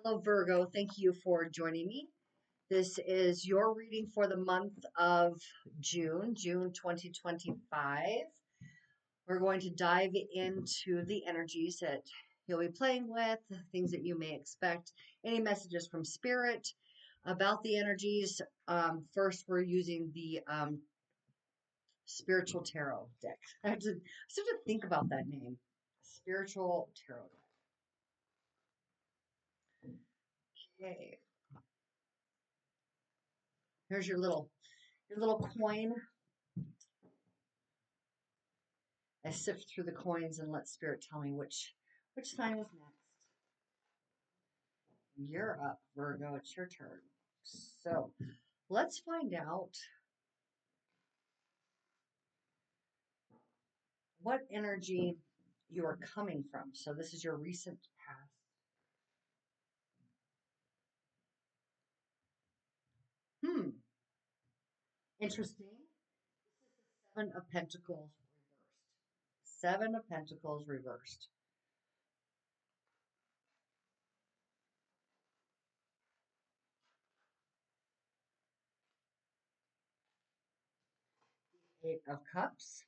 Hello, Virgo. Thank you for joining me. This is your reading for the month of June 2025. We're going to dive into the energies that you'll be playing with, things that you may expect, any messages from spirit about the energies. First, we're using the spiritual tarot deck. I have to think about that name. Spiritual tarot deck. Okay. Here's your little coin. I sift through the coins and let spirit tell me which sign is next. You're up, Virgo. It's your turn. So let's find out what energy you are coming from. So this is your recent past. Hmm, interesting. This is the Seven of Pentacles reversed. Seven of Pentacles reversed. Eight of Cups.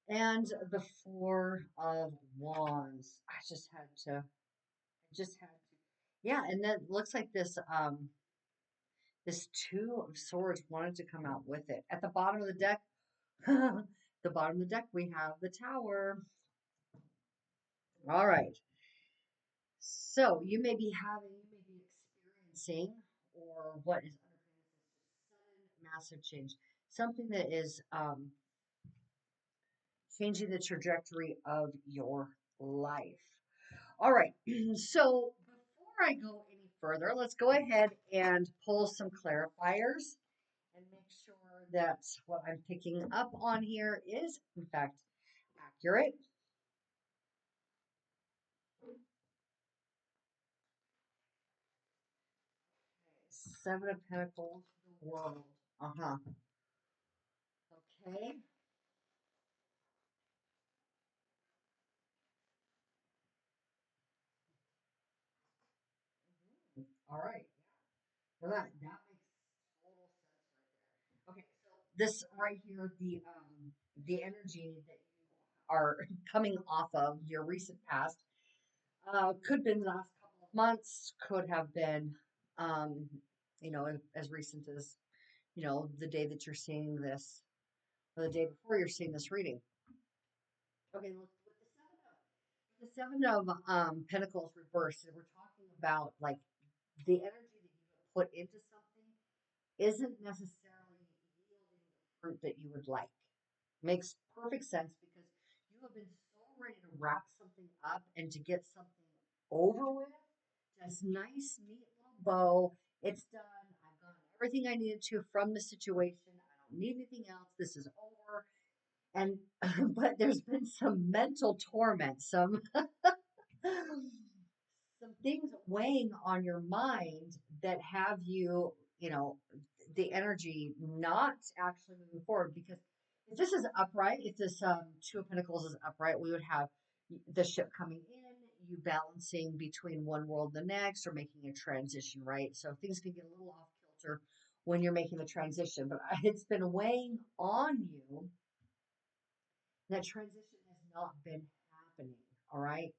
And the Four of Wands. I just had to. Yeah, and then looks like this Two of Swords wanted to come out with it. At the bottom of the deck, the bottom of the deck, we have the Tower. All right. So you may be experiencing, or what is underneath this sudden massive change, something that is changing the trajectory of your life. All right. So before I go any further, let's go ahead and pull some clarifiers and make sure that what I'm picking up on here is, in fact, accurate. Seven of Pentacles, the World. Uh-huh. Okay. All right. Well, that makes total sense right there. Okay, so this right here, the energy that you are coming off of your recent past, could have been the last couple of months, could have been, um, as recent as, the day that you're seeing this, or the day before you're seeing this reading. Okay, with the seven of Pentacles reversed, we're talking about like the energy that you have put into something isn't necessarily yielding the fruit that you would like. Makes perfect sense because you have been so ready to wrap something up and to get something over with. Just nice, neat little bow. It's done. I've gotten everything I needed to from the situation. I don't need anything else. This is over. And but there's been some mental torment, some things weighing on your mind that have you, the energy not actually moving forward. Because if this is upright, if this Two of Pentacles is upright, we would have the ship coming in, you balancing between one world and the next, or making a transition, right? So things can get a little off kilter when you're making the transition, but it's been weighing on you. That transition has not been happening. All right.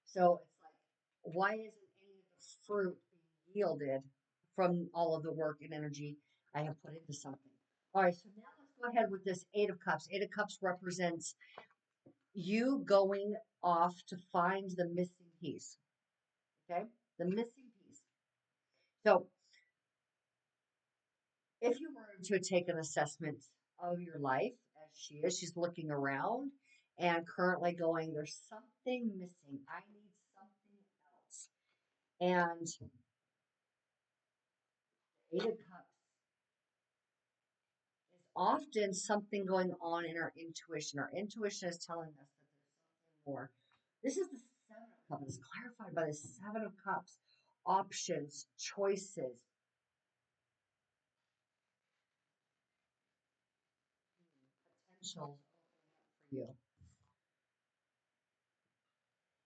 So it's like, why isn't any of the fruit being yielded from all of the work and energy I have put into something? All right. So now let's go ahead with this Eight of Cups. Eight of Cups represents you going off to find the missing piece. Okay. The missing piece. So if you were to take an assessment of your life as she's looking around and currently going, there's something missing. I need something else. And Eight of Cups is often something going on in our intuition. Our intuition is telling us that there's something more. This is the Seven of Cups. It's clarified by the Seven of Cups. Options, choices, potentials for you.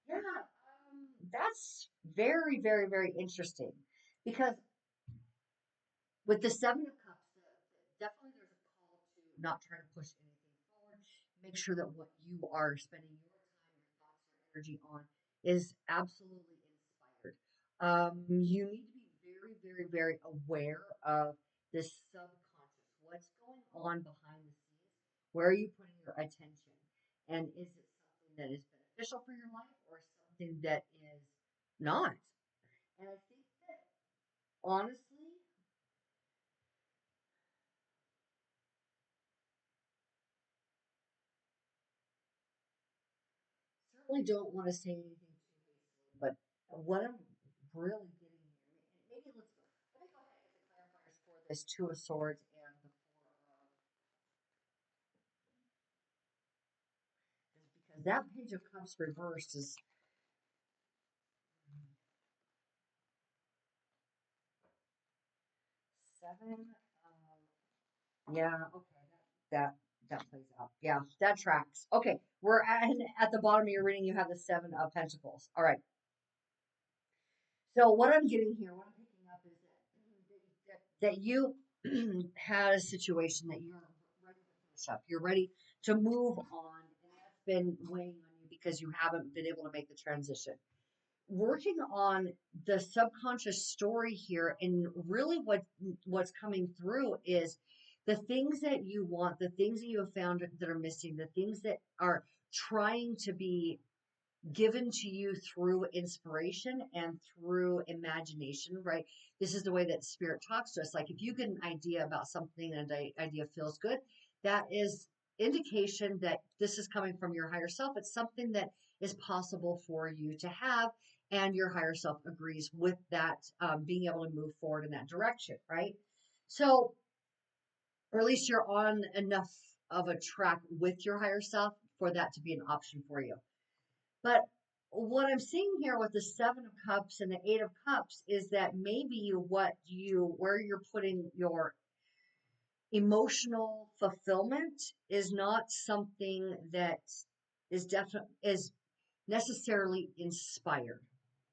Yeah, that's very, very, very interesting because with the Seven of Cups, definitely there's a call to not try to push anything forward. Make sure that what you are spending your time, your thoughts, your energy on is absolutely inspired. You need to be very, very, very aware of this subconscious. What's going on behind the scenes? Where are you putting your attention? And is it something that is beneficial for your life or something that is not? And I think that honestly, certainly don't want to say anything too hastily, but what I'm really getting here, maybe let me go ahead and get the clarifiers for this Two of Swords and the Four of, is because that Page of Cups reversed is seven. Yeah, okay, that that plays out. Yeah, that tracks. Okay, we're at the bottom of your reading. You have the Seven of Pentacles. All right. So what I'm getting here, what I'm picking up is that you had a situation that you're ready to finish up. You're ready to move on, and that's been weighing on you because you haven't been able to make the transition. Working on the subconscious story here, and really what's coming through is the things that you want, the things that you have found that are missing, the things that are trying to be given to you through inspiration and through imagination, right? This is the way that spirit talks to us. Like if you get an idea about something and the idea feels good, that is indication that this is coming from your higher self. It's something that is possible for you to have, and your higher self agrees with that, being able to move forward in that direction, right? So, or at least you're on enough of a track with your higher self for that to be an option for you. But what I'm seeing here with the Seven of Cups and the Eight of Cups is that maybe where you're putting your emotional fulfillment is not something that is necessarily inspired.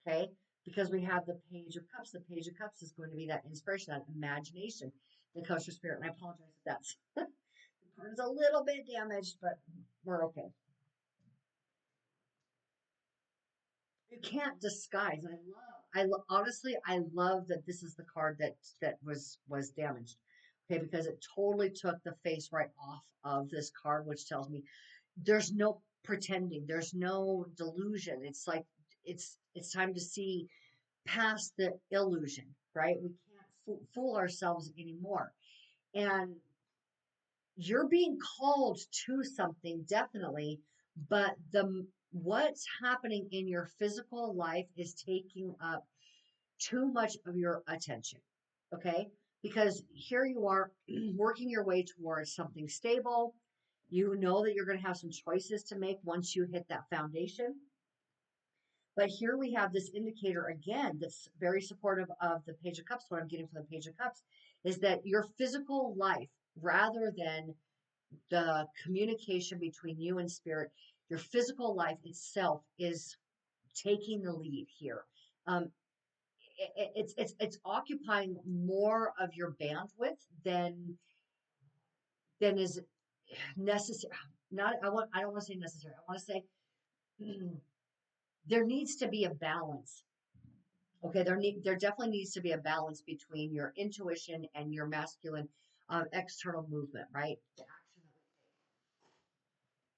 Okay, because we have the Page of Cups. The Page of Cups is going to be that inspiration, that imagination that comes from spirit. And I apologize if that's the card is a little bit damaged, but we're okay. You can't disguise. Honestly, I love that this is the card that was damaged. Okay, because it totally took the face right off of this card, which tells me there's no pretending, there's no delusion. It's like it's time to see past the illusion, right? We can't fool ourselves anymore. And you're being called to something definitely, but the what's happening in your physical life is taking up too much of your attention. Okay, because here you are working your way towards something stable. You know that you're going to have some choices to make once you hit that foundation. But here we have this indicator again that's very supportive of the Page of Cups. What I'm getting from the Page of Cups is that your physical life, rather than the communication between you and spirit, your physical life itself is taking the lead here. Um, it's occupying more of your bandwidth than is necessary. Not I don't want to say necessary. I want to say there needs to be a balance. Okay, there definitely needs to be a balance between your intuition and your masculine external movement, right? The action that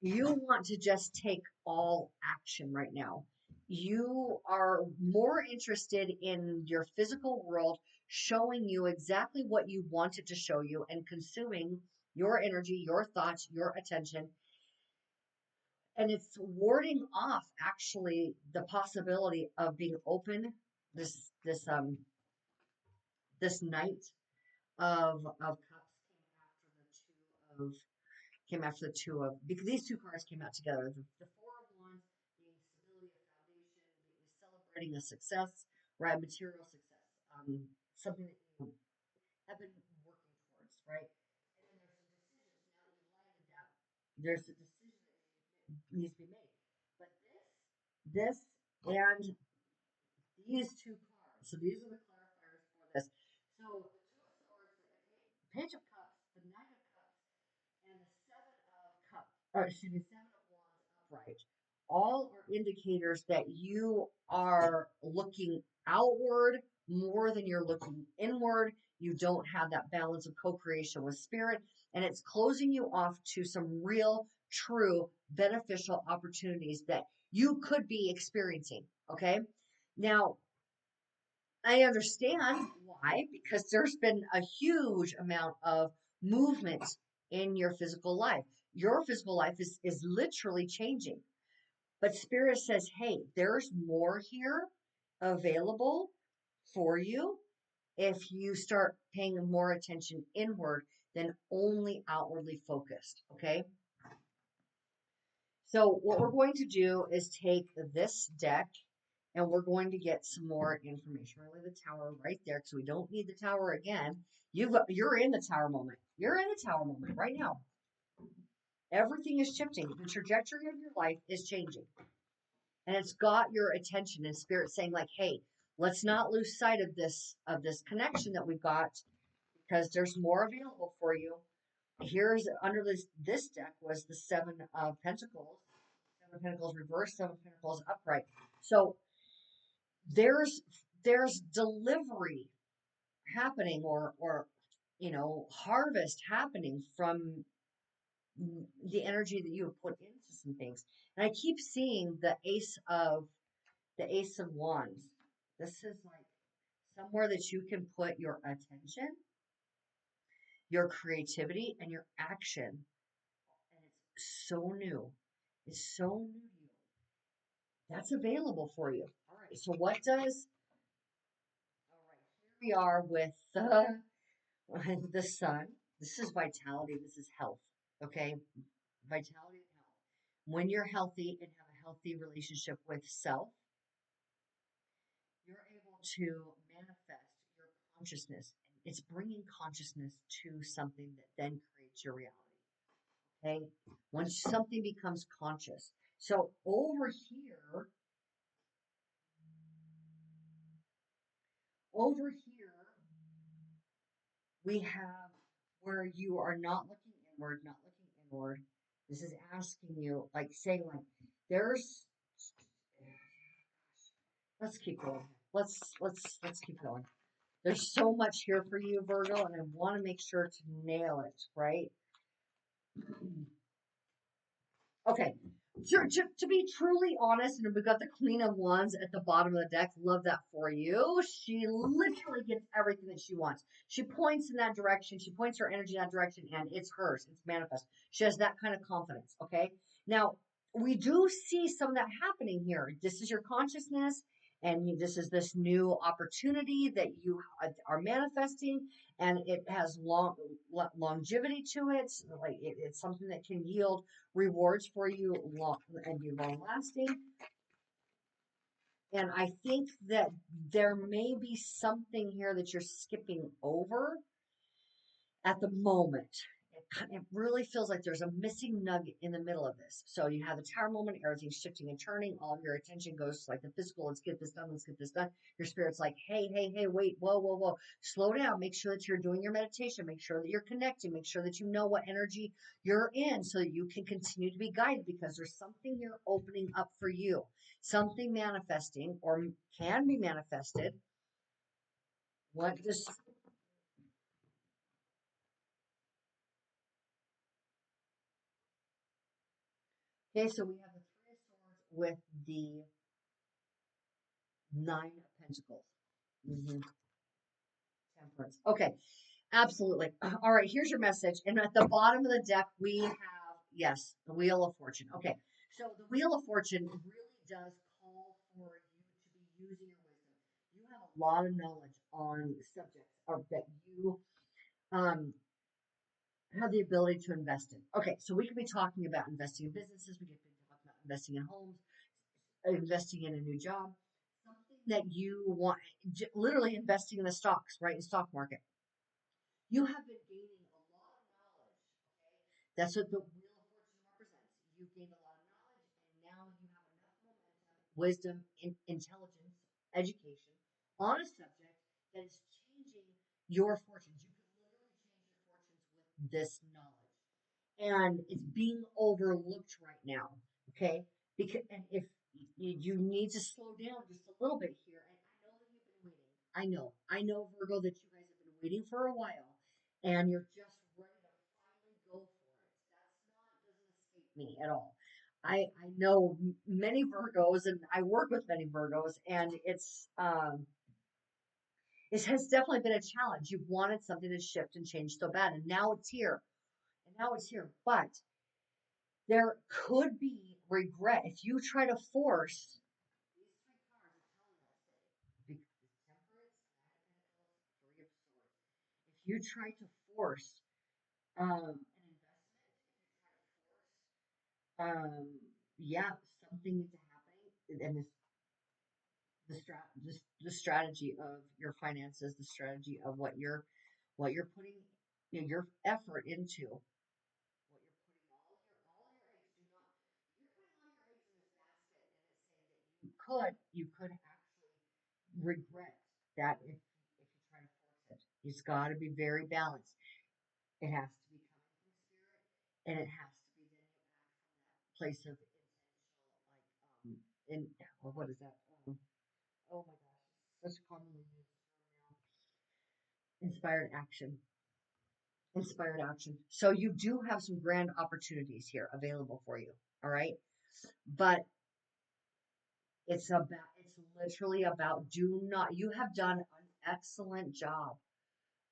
we take. You want to just take all action right now. You are more interested in your physical world showing you exactly what you want it to show you and consuming your energy, your thoughts, your attention. And it's warding off actually the possibility of being open this night of cups came after the two of because these two cards came out together. The Four of Wands being stability, a foundation, being celebrating a success, right? Material success, something that you have been working towards, right? And then there's some decisions now that you've landed that. There's a decision that needs to be made. But this, and these two cards. So these are the clarifiers for this. So the Two of Swords, the Page of Cups, the Knight of Cups, and the Seven of Cups, or excuse me, Seven of Wands upright, all are indicators that you are looking outward more than you're looking inward. You don't have that balance of co-creation with spirit, and it's closing you off to some real, true, beneficial opportunities that you could be experiencing. Okay. Now, I understand why, because there's been a huge amount of movement in your physical life. Your physical life is literally changing. But Spirit says, hey, there's more here available for you if you start paying more attention inward than only outwardly focused. Okay. So, what we're going to do is take this deck and we're going to get some more information. Really, the tower right there because we don't need the tower again. You're in the tower moment. You're in the tower moment right now. Everything is shifting. The trajectory of your life is changing, and it's got your attention. And Spirit saying like, "Hey, let's not lose sight of this connection that we've got because there's more available for you." Here's under this deck was the Seven of Pentacles, Seven of Pentacles reversed, Seven of Pentacles upright. So there's delivery happening or harvest happening from the energy that you have put into some things. And I keep seeing the ace of wands. This is like somewhere that you can put your attention, your creativity, and your action. And it's so new. It's so new to you. That's available for you. All right. So what does all right, here we are with the sun. This is vitality. This is health. Okay. Vitality and health. When you're healthy and have a healthy relationship with self, you're able to manifest your consciousness. It's bringing consciousness to something that then creates your reality. Okay. When something becomes conscious. So over here, we have where you are not looking inward, not looking inward. This is asking you, like saying, like, there's let's keep going. Let's keep going. There's so much here for you, Virgo, and I want to make sure to nail it, right? Okay. To be truly honest, and we've got the Queen of Wands at the bottom of the deck. Love that for you. She literally gets everything that she wants. She points in that direction. She points her energy in that direction, and it's hers. It's manifest. She has that kind of confidence. Okay. Now, we do see some of that happening here. This is your consciousness, and this is this new opportunity that you are manifesting, and it has longevity to it. Like it's something that can yield rewards for you and be long lasting. And I think that there may be something here that you're skipping over at the moment. It really feels like there's a missing nugget in the middle of this. So you have the tower moment, everything's shifting and turning. All of your attention goes to like the physical. Let's get this done. Let's get this done. Your spirit's like, hey, wait, whoa. Slow down. Make sure that you're doing your meditation. Make sure that you're connecting. Make sure that you know what energy you're in so that you can continue to be guided because there's something here opening up for you. Something manifesting or can be manifested. What does Okay, so we have the Three of Swords with the Nine of Pentacles. Mhm. Temperance. Okay, absolutely. All right, here's your message. And at the bottom of the deck, we have, yes, the Wheel of Fortune. Okay, so the Wheel of Fortune really does call for you to be using your wisdom. You have a lot of knowledge on subjects or that you um, have the ability to invest in. Okay, so we could be talking about investing in businesses. We could be talking about investing in homes, investing in a new job, something that you want, literally investing in the stocks, right? In stock market. You have been gaining a lot of knowledge. Okay, that's what the Wheel of Fortune you gained a lot of knowledge, and now you have enough momentum, wisdom, intelligence, education on a subject that is changing your fortunes. You can literally change your fortunes with this knowledge, and it's being overlooked right now. Okay, because and if you need to slow down just a little bit here, and I know that you've been waiting. I know, Virgo, that you guys have been waiting for a while, and you're just ready to finally go for it. That's not doesn't escape me at all. I know many Virgos, and I work with many Virgos, and it has definitely been a challenge. You've wanted something to shift and change so bad, and now it's here. And now it's here. But there could be regret if you try to force these three cards are telling us that because temperance, nine of pentacles, three of swords. If you try to force an investment, if you try to force yeah, something into happening, and the strategy of your finances, the strategy of what you're putting, your effort into, what you're putting all your eggs. Do not You're putting all your eggs in this basket, and it's saying that you could actually regret that if you try to force it. It's got to be very balanced. It has to be coming from spirit, and it has to be then you act from that place of intentional, like in what is that? Oh my gosh, it's such a commonly used term now. Inspired action. Inspired action. So you do have some grand opportunities here available for you. All right. But it's literally about do not, you have done an excellent job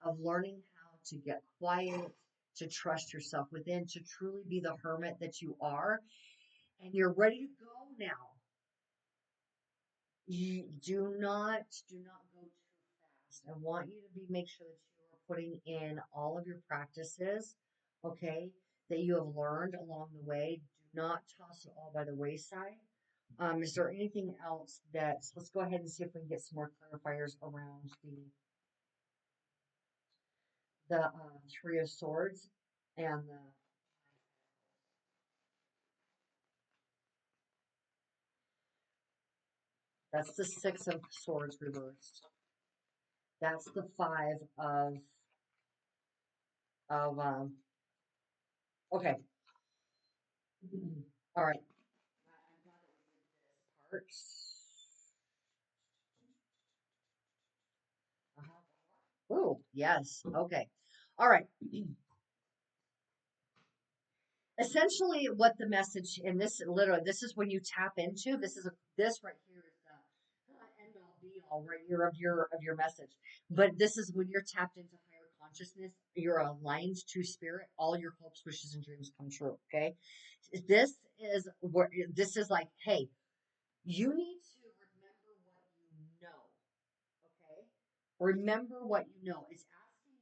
of learning how to get quiet, to trust yourself within, to truly be the hermit that you are. And you're ready to go now. You do not go too fast. I want you to make sure that you are putting in all of your practices, okay, that you have learned along the way. Do not toss it all by the wayside. Is there anything else let's go ahead and see if we can get some more clarifiers around the Three of Swords and that's the Six of Swords reversed. That's the Five of okay. All right. I'm glad that we did this part. Uh-huh. Ooh, yes. Okay. All right. Essentially, what the message in this literally this is when you tap into this right here is the end all be all right here of your message. But this is when you're tapped into higher consciousness, you're aligned to spirit, all your hopes, wishes, and dreams come true. Okay. This is where this is like, hey, you need to remember what you know. Okay. Remember what you know. It's asking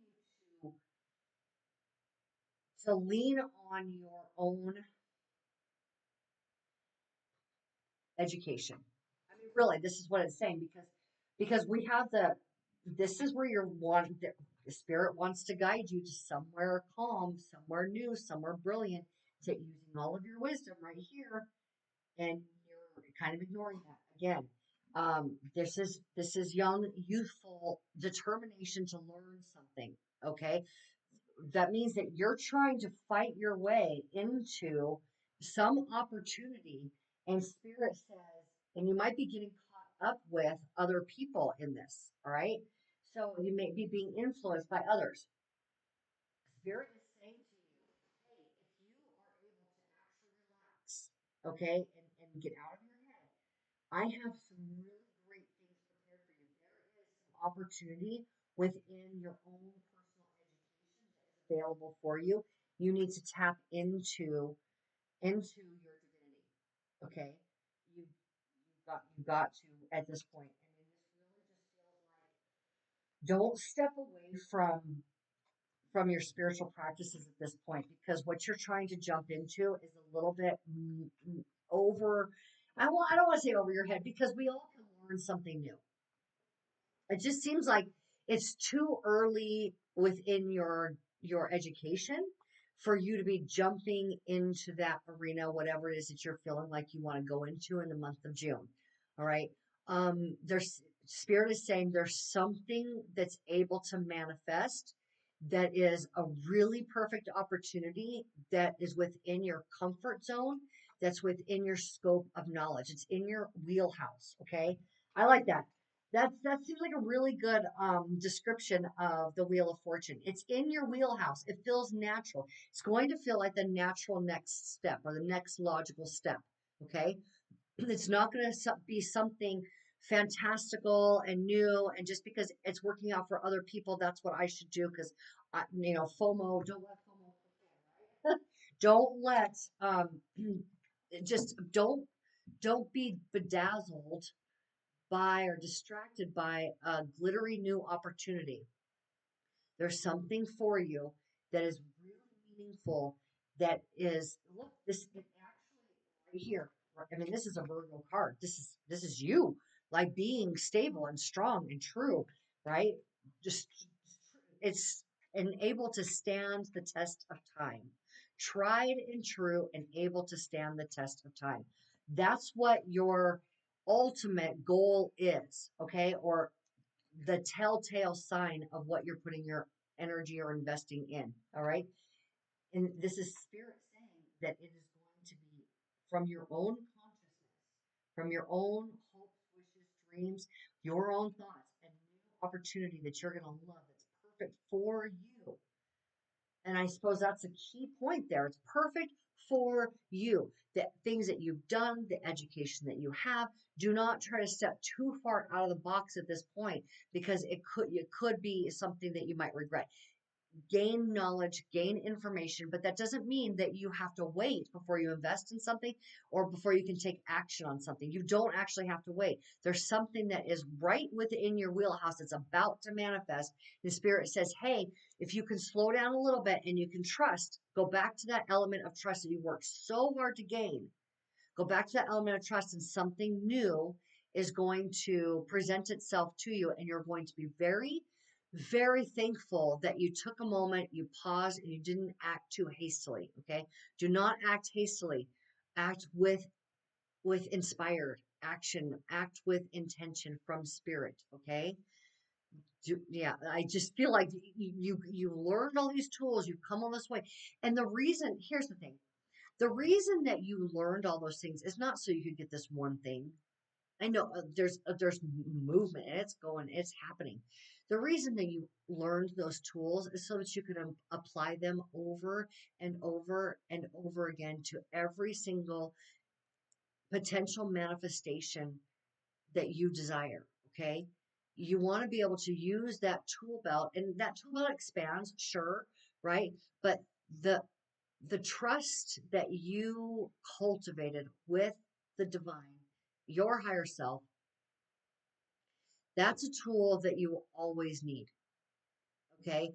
you to lean on your own education. I mean, really, this is what it's saying because we have this is where the spirit wants to guide you to somewhere calm, somewhere new, somewhere brilliant, to using all of your wisdom right here, and you're kind of ignoring that again. This is young, youthful determination to learn something. Okay, that means that you're trying to fight your way into some opportunity, and spirit says, and you might be getting caught up with other people in this, all right? So you may be being influenced by others. Spirit is saying to you, hey, if you are able to actually relax, okay, and get out of your head, I have some really great things prepared for you. There is some opportunity within your own personal education that is available for you. You need to tap into your divinity. Okay? You got to at this point. I mean, this really just feels like don't step away from your spiritual practices at this point, because what you're trying to jump into is a little bit over. I don't want to say over your head, because we all can learn something new. It just seems like it's too early within your education for you to be jumping into that arena, whatever it is that you're feeling like you want to go into in the month of June. All right. There's Spirit is saying there's something that's able to manifest that is a really perfect opportunity that is within your comfort zone, that's within your scope of knowledge. It's in your wheelhouse. Okay. I like that. That seems like a really good description of the Wheel of Fortune. It's in your wheelhouse. It feels natural. It's going to feel like the natural next step or the next logical step. Okay. It's not going to be something fantastical and new. And just because it's working out for other people, that's what I should do. Because, FOMO, don't let FOMO, right? Don't let, just don't be bedazzled by or distracted by a glittery new opportunity. There's something for you that is really meaningful. That is, look, this it actually right here. I mean, this is a Virgo card. This is you, like being stable and strong and true, right? Just it's and able to stand the test of time. Tried and true and able to stand the test of time. That's what your ultimate goal is, okay? Or the telltale sign of what you're putting your energy or investing in. All right. And this is Spirit saying that it is going to be from your own consciousness, from your own hopes, wishes, dreams, your own thoughts, a new opportunity that you're going to love that's perfect for you. And I suppose that's a key point there. It's perfect for you. The things that you've done, the education that you have, do not try to step too far out of the box at this point because it could be something that you might regret. Gain knowledge, gain information, but that doesn't mean that you have to wait before you invest in something or before you can take action on something. You don't actually have to wait. There's something that is right within your wheelhouse that's about to manifest. The Spirit says, hey, if you can slow down a little bit and you can trust, go back to that element of trust that you worked so hard to gain. Go back to that element of trust, and something new is going to present itself to you, and you're going to be very, very thankful that you took a moment, you paused, and you didn't act too hastily. Okay, do not act hastily. Act with inspired action. Act with intention from Spirit. Okay. Yeah, I just feel like you learned all these tools. You've come all this way, and the reason here's the thing. The reason that you learned all those things is not so you could get this one thing. I know there's movement and it's happening. The reason that you learned those tools is so that you could apply them over and over and over again to every single potential manifestation that you desire. Okay. You want to be able to use that tool belt, and that tool belt expands, sure, right? But the the trust that you cultivated with the divine, your higher self, that's a tool that you will always need. Okay.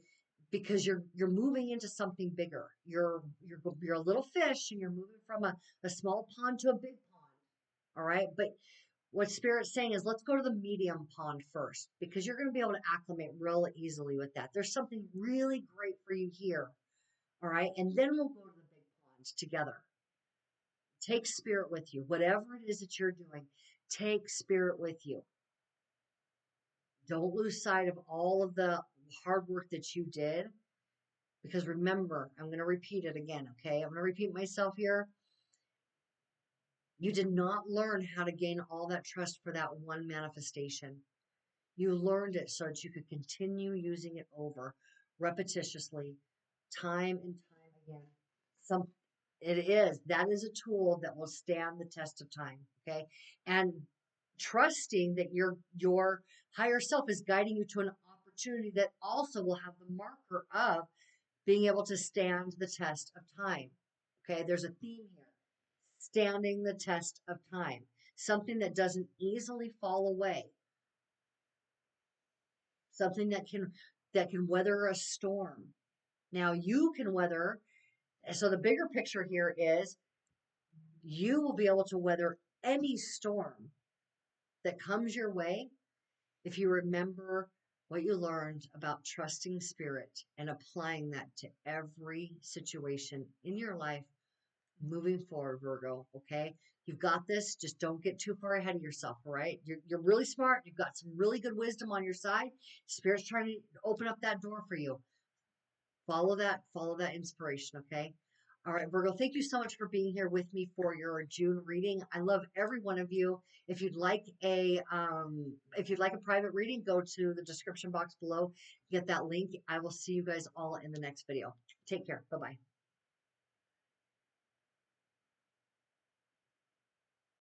Because you're moving into something bigger. You're a little fish and you're moving from a small pond to a big pond. All right. But what Spirit's saying is let's go to the medium pond first because you're going to be able to acclimate real easily with that. There's something really great for you here. All right. And then we'll go to the big pond together. Take Spirit with you. Whatever it is that you're doing, take Spirit with you. Don't lose sight of all of the hard work that you did. Because remember, I'm going to repeat it again, okay? I'm going to repeat myself here. You did not learn how to gain all that trust for that one manifestation. You learned it so that you could continue using it over repetitiously, time and time again. Some that is a tool that will stand the test of time. Okay. And trusting that your higher self is guiding you to an opportunity that also will have the marker of being able to stand the test of time. Okay, there's a theme here. Standing the test of time. Something that doesn't easily fall away, something that can weather a storm. Now you can weather, so the bigger picture here is you will be able to weather any storm that comes your way if you remember what you learned about trusting spirit and applying that to every situation in your life moving forward, Virgo. Okay. You've got this. Just don't get too far ahead of yourself. All right. You're really smart. You've got some really good wisdom on your side. Spirit's trying to open up that door for you. Follow that inspiration. Okay. All right, Virgo, thank you so much for being here with me for your June reading. I love every one of you. If you'd like a private reading, go to the description box below, get that link. I will see you guys all in the next video. Take care. Bye-bye.